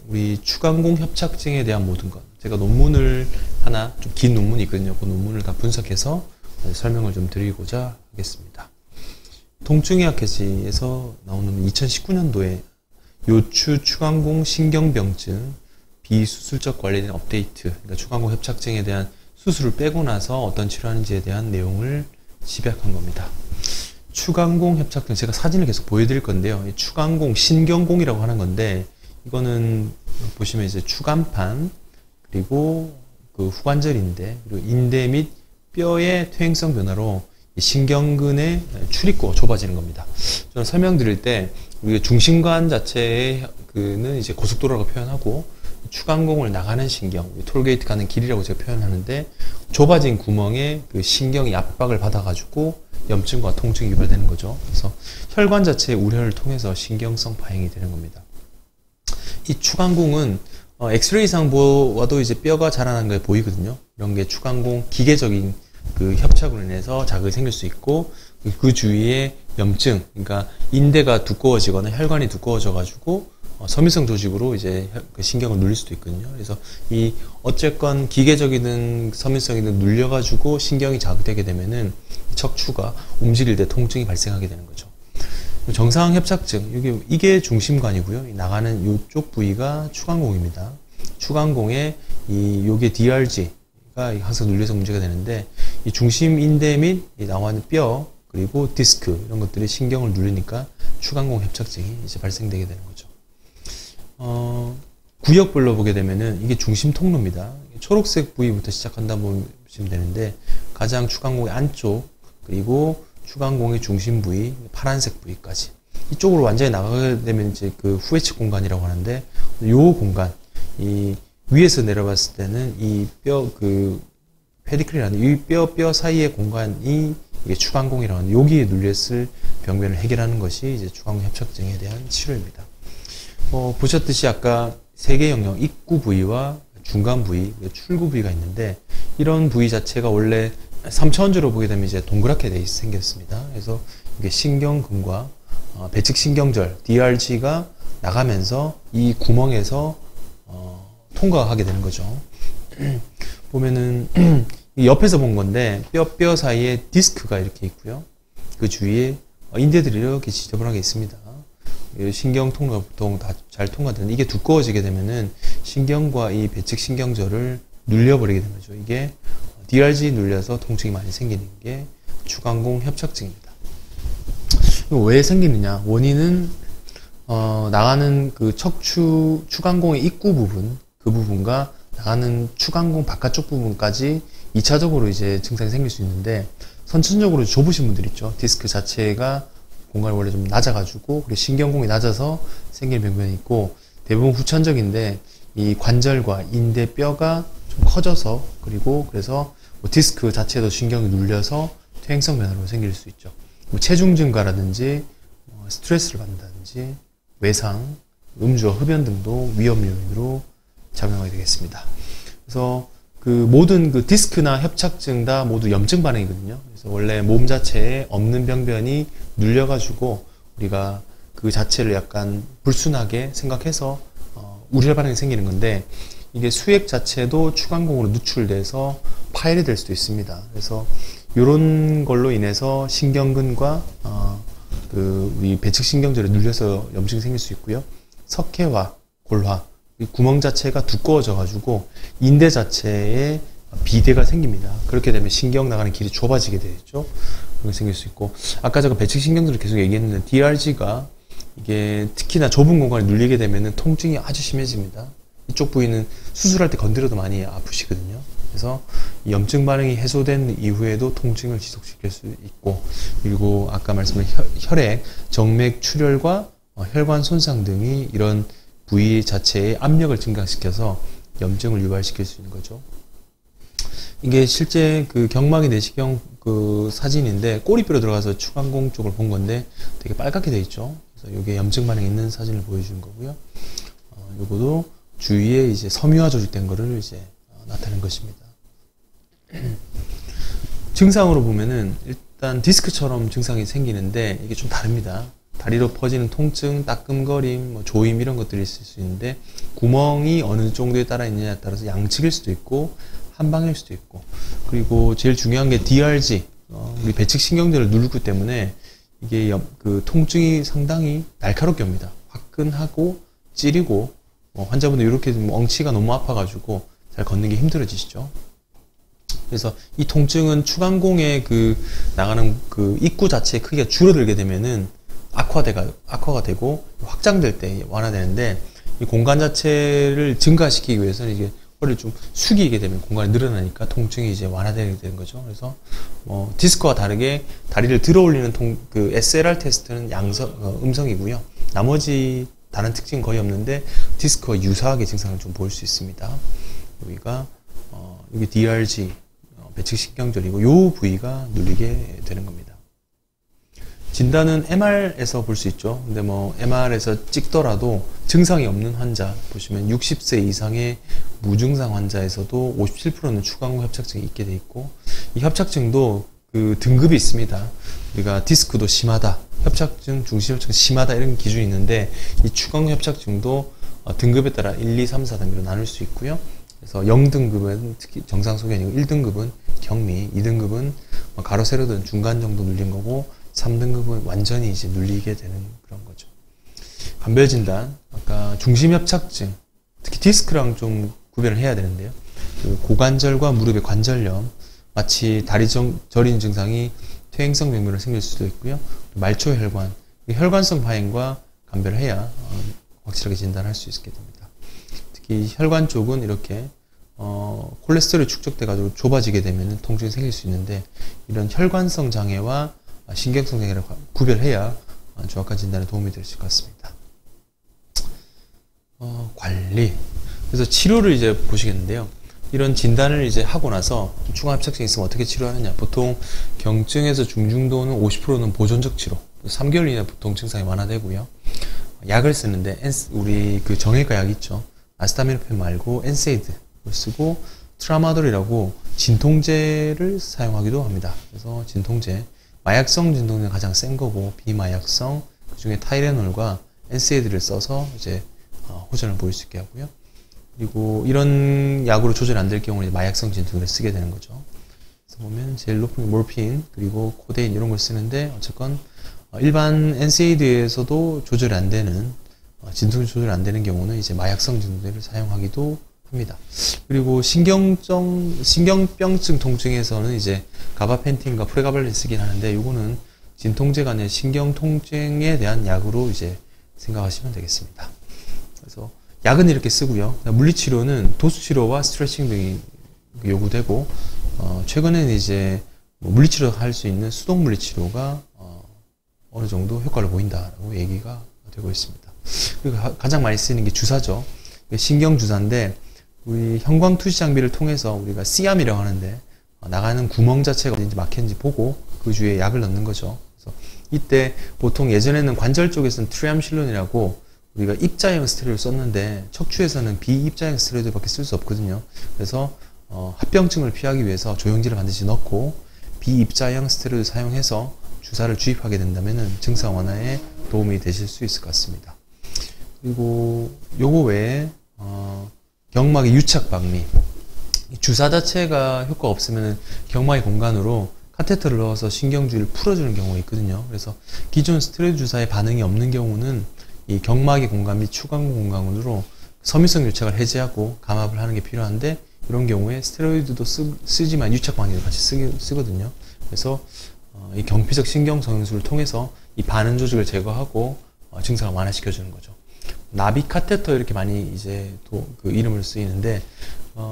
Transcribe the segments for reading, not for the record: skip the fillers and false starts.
우리 추간공 협착증에 대한 모든 것. 제가 논문을 하나, 좀 긴 논문이 있거든요. 그 논문을 다 분석해서 설명을 좀 드리고자 하겠습니다. 통증의학 회지에서 나오는 2019년도에 요추 추간공 신경병증 비수술적 관리된 업데이트, 그러니까 추간공 협착증에 대한 수술을 빼고 나서 어떤 치료하는지에 대한 내용을 집약한 겁니다. 추간공 협착증, 제가 사진을 계속 보여드릴 건데요. 이 추간공, 신경공이라고 하는 건데, 이거는 보시면 이제 추간판, 그리고 그 후관절인대, 그리고 인대 및 뼈의 퇴행성 변화로 신경근의 출입구가 좁아지는 겁니다. 저는 설명드릴 때 우리가 중심관 자체의 그는 이제 고속도로라고 표현하고, 추간공을 나가는 신경, 톨게이트 가는 길이라고 제가 표현하는데, 좁아진 구멍에 그 신경이 압박을 받아가지고 염증과 통증이 유발되는 거죠. 그래서 혈관 자체의 우려를 통해서 신경성 파행이 되는 겁니다. 이 추간공은 엑스레이상 보아도 이제 뼈가 자라난 게 보이거든요. 이런 게 추간공 기계적인 그 협착으로 인해서 자극이 생길 수 있고, 그 주위에 염증, 그러니까 인대가 두꺼워지거나 혈관이 두꺼워져 가지고 섬유성 조직으로 이제 그 신경을 눌릴 수도 있거든요. 그래서 이 어쨌건 기계적이든 섬유성이든 눌려 가지고 신경이 자극되게 되면은 척추가 움직일 때 통증이 발생하게 되는 거죠. 정상 협착증, 이게 중심관이고요. 나가는 이쪽 부위가 추간공입니다. 추간공에 요게 DRG가 항상 눌려서 문제가 되는데, 이 중심 인대 및 나가는 뼈, 그리고 디스크, 이런 것들이 신경을 누르니까 추간공 협착증이 이제 발생되게 되는 거죠. 구역별로 보게 되면은 이게 중심 통로입니다. 초록색 부위부터 시작한다 보시면 되는데, 가장 추간공의 안쪽, 그리고 추간공의 중심 부위, 파란색 부위까지. 이쪽으로 완전히 나가게 되면 이제 그 후회측 공간이라고 하는데, 요 공간, 이 위에서 내려봤을 때는 이 뼈, 그 페디클이라는 이 뼈 사이의 공간이 이게 추간공이라고 하는, 여기에 눌렸을 병변을 해결하는 것이 이제 추간공 협착증에 대한 치료입니다. 보셨듯이 아까 세 개 영역, 입구 부위와 중간 부위, 출구 부위가 있는데, 이런 부위 자체가 원래 3차원적으로 보게 되면 이제 동그랗게 생겼습니다. 그래서 이게 신경근과 배측신경절, DRG가 나가면서 이 구멍에서 통과하게 되는 거죠. 보면은 옆에서 본 건데, 뼈 사이에 디스크가 이렇게 있고요. 그 주위에 인대들이 이렇게 지저분하게 있습니다. 신경 통로가 보통 다 잘 통과되는데, 이게 두꺼워지게 되면은 신경과 이 배측신경절을 눌려버리게 되는 거죠. 이게 DRG 눌려서 통증이 많이 생기는 게 추간공 협착증입니다. 왜 생기느냐? 원인은 나가는 그 추간공의 입구 부분, 그 부분과 나가는 추간공 바깥쪽 부분까지 2차적으로 이제 증상이 생길 수 있는데, 선천적으로 좁으신 분들 있죠. 디스크 자체가 공간이 원래 좀 낮아가지고, 그리고 신경공이 낮아서 생길 병변이 있고, 대부분 후천적인데 이 관절과 인대 뼈가 좀 커져서, 그리고 그래서 뭐 디스크 자체도 신경이 눌려서 퇴행성 변화로 생길 수 있죠. 뭐 체중 증가라든지 스트레스를 받는다든지 외상, 음주와 흡연 등도 위험 요인으로 작용하게 되겠습니다. 그래서 그 모든 그 디스크나 협착증 다 모두 염증 반응이거든요. 그래서 원래 몸 자체에 없는 병변이 눌려가지고 우리가 그 자체를 약간 불순하게 생각해서 우려 반응이 생기는 건데, 이게 수액 자체도 추간공으로 누출돼서 파열이 될 수도 있습니다. 그래서 이런 걸로 인해서 신경근과 우리 배측신경절에 눌려서 염증이 생길 수 있고요. 석회화, 골화, 이 구멍 자체가 두꺼워져 가지고 인대 자체에 비대가 생깁니다. 그렇게 되면 신경 나가는 길이 좁아지게 되겠죠. 그렇게 생길 수 있고, 아까 제가 배측신경절을 계속 얘기했는데, DRG가 이게 특히나 좁은 공간에 눌리게 되면은 통증이 아주 심해집니다. 이쪽 부위는 수술할 때 건드려도 많이 아프시거든요. 그래서 이 염증 반응이 해소된 이후에도 통증을 지속시킬 수 있고, 그리고 아까 말씀드린 혈액, 정맥 출혈과 혈관 손상 등이 이런 부위 자체의 압력을 증가시켜서 염증을 유발시킬 수 있는 거죠. 이게 실제 그 경막의 내시경 그 사진인데, 꼬리뼈로 들어가서 추간공 쪽을 본 건데 되게 빨갛게 돼 있죠. 그래서 이게 염증 반응이 있는 사진을 보여주는 거고요. 요거도 주위에 이제 섬유화 조직된 거를 이제 나타낸 것입니다. 증상으로 보면은 일단 디스크처럼 증상이 생기는데, 이게 좀 다릅니다. 다리로 퍼지는 통증, 따끔거림, 뭐 조임 이런 것들이 있을 수 있는데 구멍이 어느 정도에 따라 있느냐에 따라서 양측일 수도 있고 한 방일 수도 있고 그리고 제일 중요한 게 DRG 우리 배측 신경절을 누르기 때문에 이게 그 통증이 상당히 날카롭게 옵니다. 화끈하고 찌리고 환자분들 이렇게 엉치가 너무 아파가지고 잘 걷는 게 힘들어지시죠. 그래서 이 통증은 추간공의 그 나가는 그 입구 자체의 크기가 줄어들게 되면은 악화가 되고 확장될 때 완화되는데 이 공간 자체를 증가시키기 위해서는 이게 허리를 좀 숙이게 되면 공간이 늘어나니까 통증이 이제 완화되게 되는 거죠. 그래서 디스크와 다르게 다리를 들어 올리는 그 SLR 테스트는 음성이고요. 나머지 다른 특징은 거의 없는데 디스크와 유사하게 증상을 좀 보일 수 있습니다. 여기가 여기 DRG 배측신경절이고 요 부위가 눌리게 되는 겁니다. 진단은 MR에서 볼 수 있죠. 근데 MR에서 찍더라도 증상이 없는 환자 보시면 60세 이상의 무증상 환자에서도 57%는 추간공 협착증이 있게 돼 있고 이 협착증도 그 등급이 있습니다. 우리가 디스크도 심하다, 협착증, 중심협착증 심하다 이런 기준이 있는데 이 추간공 협착증도 등급에 따라 1, 2, 3, 4단계로 나눌 수 있고요. 그래서 0등급은 특히 정상 소견이고 1등급은 경미, 2등급은 가로 세로든 중간 정도 눌린 거고 3등급은 완전히 이제 눌리게 되는 그런 거죠. 감별 진단, 아까 중심협착증, 특히 디스크랑 좀 구별을 해야 되는데요. 그 고관절과 무릎의 관절염, 마치 다리 저린 증상이 퇴행성 병변으로 생길 수도 있고요. 말초혈관, 혈관성 파행과 감별을 해야 확실하게 진단할 수 있게 됩니다. 특히 혈관 쪽은 이렇게 콜레스테롤이 축적돼가지고 좁아지게 되면 통증이 생길 수 있는데 이런 혈관성 장애와 신경성 장애를 구별해야 정확한 진단에 도움이 될 것 같습니다. 관리. 그래서 치료를 이제 보시겠는데요. 이런 진단을 이제 하고 나서 추간협착증이 있으면 어떻게 치료하느냐. 보통 경증에서 중중도는 50%는 보존적 치료. 3개월 이내 보통 증상이 완화되고요. 약을 쓰는데 우리 그 정형외과 약 있죠. 아스타미노펜 말고 엔세이드를 쓰고 트라마돌이라고 진통제를 사용하기도 합니다. 그래서 진통제, 마약성 진통제는 가장 센 거고 비마약성 그 중에 타이레놀과 엔세이드를 써서 이제 호전을 보일 수 있게 하고요. 그리고 이런 약으로 조절 안 될 경우는 마약성 진통제를 쓰게 되는 거죠. 그래서 보면 제일 높은 게 몰핀 그리고 코데인 이런 걸 쓰는데 어쨌건 일반 NSAID에서도 조절이 안 되는 진통제 조절이 안 되는 경우는 이제 마약성 진통제를 사용하기도 합니다. 그리고 신경병증 통증에서는 이제 가바펜틴과 프레가발린 쓰긴 하는데 이거는 진통제가 아니라 신경 통증에 대한 약으로 이제 생각하시면 되겠습니다. 그래서 약은 이렇게 쓰고요. 물리치료는 도수치료와 스트레칭 등이 요구되고 최근에는 이제 물리치료 할 수 있는 수동 물리치료가 어느 정도 효과를 보인다라고 얘기가 되고 있습니다. 그리고 가장 많이 쓰이는 게 주사죠. 신경주사인데 우리 형광투시 장비를 통해서 우리가 C암이라고 하는데 나가는 구멍 자체가 어딘지 막혔는지 보고 그 주위에 약을 넣는 거죠. 그래서 이때 보통 예전에는 관절 쪽에서는 트리암실론이라고 우리가 입자형 스테로이드를 썼는데 척추에서는 비입자형 스테로이드밖에 쓸 수 없거든요. 그래서 합병증을 피하기 위해서 조영지를 반드시 넣고 비입자형 스테로이드 사용해서 주사를 주입하게 된다면 증상 완화에 도움이 되실 수 있을 것 같습니다. 그리고 요거 외에 경막의 유착 박리, 주사 자체가 효과가 없으면 경막의 공간으로 카테터를 넣어서 신경주위를 풀어주는 경우가 있거든요. 그래서 기존 스테로이드 주사에 반응이 없는 경우는 이 경막의 공간 및 추간공 공간으로 섬유성 유착을 해제하고 감압을 하는 게 필요한데 이런 경우에 스테로이드도 쓰지만 유착 방지도 같이 쓰거든요. 그래서 이 경피적 신경성형술을 통해서 이 반응 조직을 제거하고 증상을 완화시켜주는 거죠. 나비 카테터 이렇게 많이 이제 그 이름을 쓰이는데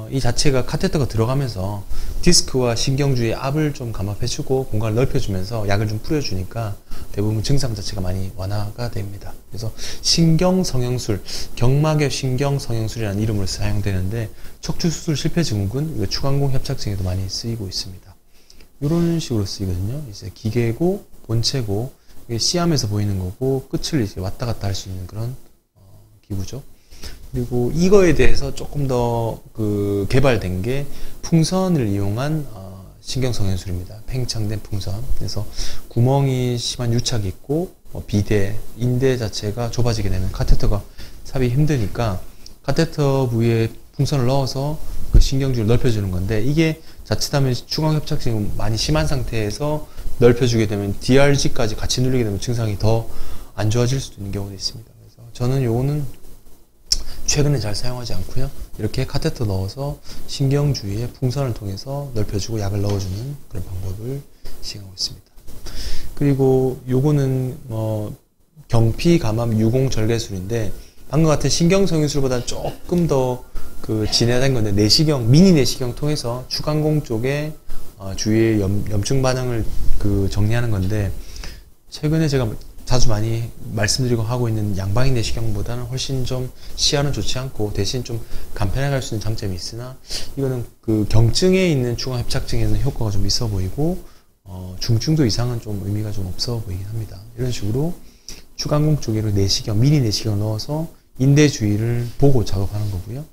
이 자체가 카테터가 들어가면서 디스크와 신경주의 압을 좀 감압해주고 공간을 넓혀주면서 약을 좀 뿌려주니까 대부분 증상 자체가 많이 완화가 됩니다. 그래서 신경성형술, 경막의 신경성형술이라는 이름으로 사용되는데 척추수술 실패 증후군, 추간공 협착증에도 많이 쓰이고 있습니다. 이런 식으로 쓰이거든요. 이제 기계고 본체고 C암에서 보이는 거고 끝을 이제 왔다 갔다 할 수 있는 그런 기구죠. 그리고 이거에 대해서 조금 더 개발된 게 풍선을 이용한 신경성형술입니다. 팽창된 풍선. 그래서 구멍이 심한 유착이 있고 비대, 인대 자체가 좁아지게 되면 카테터가 삽입이 힘드니까 카테터 부위에 풍선을 넣어서 그 신경줄을 넓혀주는 건데, 이게 자칫하면 추간공협착증이 많이 심한 상태에서 넓혀주게 되면 DRG까지 같이 누리게 되면 증상이 더 안 좋아질 수도 있는 경우도 있습니다. 그래서 저는 요거는 최근에 잘 사용하지 않고요, 이렇게 카테터 넣어서 신경 주위에 풍선을 통해서 넓혀주고 약을 넣어주는 그런 방법을 시행하고 있습니다. 그리고 요거는 경피감암 유공절개술인데, 방금 같은 신경성유술보다 조금 더 진행된 건데, 내시경, 미니 내시경 통해서 추간공 쪽에 주위의 염증 반응을 정리하는 건데, 최근에 제가 자주 많이 말씀드리고 하고 있는 양방인 내시경보다는 훨씬 좀 시야는 좋지 않고 대신 좀 간편하게 할 수 있는 장점이 있으나, 이거는 경증에 있는 추간협착증에는 효과가 좀 있어 보이고 중증도 이상은 좀 의미가 좀 없어 보이긴 합니다. 이런 식으로 추간공 쪽으로 내시경, 미니 내시경을 넣어서 인대 주위를 보고 작업하는 거고요.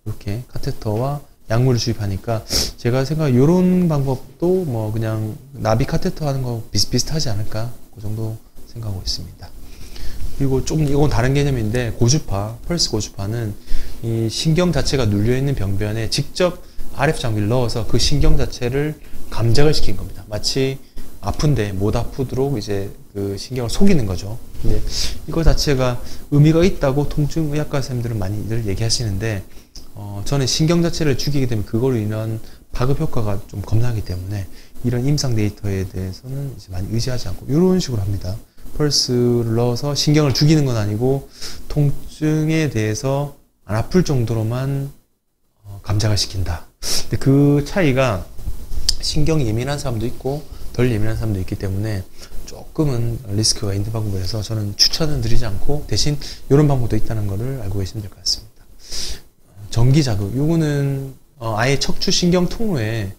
이렇게 카테터와 약물을 주입하니까 제가 생각해 이런 방법도 그냥 나비 카테터 하는 거 비슷비슷하지 않을까, 그 정도 생각하고 있습니다. 그리고 좀 이건 다른 개념인데, 고주파, 펄스 고주파는 이 신경 자체가 눌려 있는 병변에 직접 RF 장비를 넣어서 그 신경 자체를 감작을 시킨 겁니다. 마치 아픈데 못 아프도록 이제 그 신경을 속이는 거죠. 근데 이거 자체가 의미가 있다고 통증의학과 선생님들은 많이들 얘기하시는데, 저는 신경 자체를 죽이게 되면 그걸로 인한 파급 효과가 좀 겁나기 때문에 이런 임상 데이터에 대해서는 이제 많이 의지하지 않고 이런 식으로 합니다. 펄스를 넣어서 신경을 죽이는 건 아니고 통증에 대해서 안 아플 정도로만 감작을 시킨다. 근데 그 차이가 신경이 예민한 사람도 있고 덜 예민한 사람도 있기 때문에 조금은 리스크가 있는 방법이라서 저는 추천은 드리지 않고, 대신 이런 방법도 있다는 것을 알고 계시면 될 것 같습니다. 전기 자극, 요거는 아예 척추 신경 통로에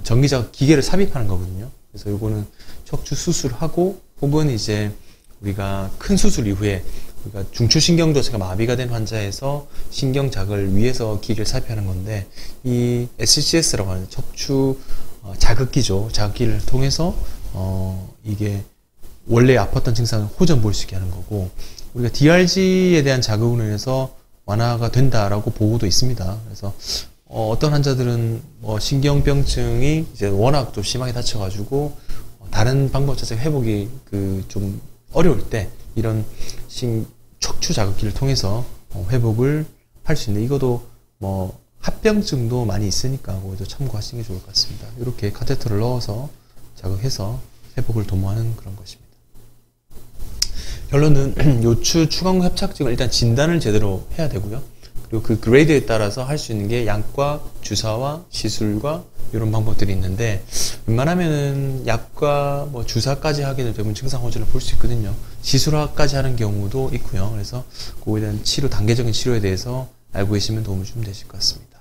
전기 자극 기계를 삽입하는 거거든요. 그래서 요거는 척추 수술하고, 혹은 이제 우리가 큰 수술 이후에 우리가 중추신경 조세가 마비가 된 환자에서 신경 자극을 위해서 기계를 삽입하는 건데, 이 SCS라고 하는 척추 자극기죠. 자극기를 통해서 이게 원래 아팠던 증상을 호전 볼 수 있게 하는 거고, 우리가 DRG에 대한 자극으로 인해서 완화가 된다라고 보고도 있습니다. 그래서 어떤 환자들은 신경병증이 이제 워낙 좀 심하게 다쳐가지고 다른 방법 자체 회복이 좀 어려울 때 이런 척추 자극기를 통해서 회복을 할 수 있는데, 이것도 합병증도 많이 있으니까 그것도 참고하시는 게 좋을 것 같습니다. 이렇게 카테터를 넣어서 자극해서 회복을 도모하는 그런 것입니다. 결론은 요추 추간공 협착증을 일단 진단을 제대로 해야 되고요. 그리고 그 그레이드에 따라서 할 수 있는 게 약과 주사와 시술과 이런 방법들이 있는데, 웬만하면은 약과 주사까지 하기는 대부분 증상 호전을 볼 수 있거든요. 시술화까지 하는 경우도 있고요. 그래서 그거에 대한 단계적인 치료에 대해서 알고 계시면 도움이 좀 되실 것 같습니다.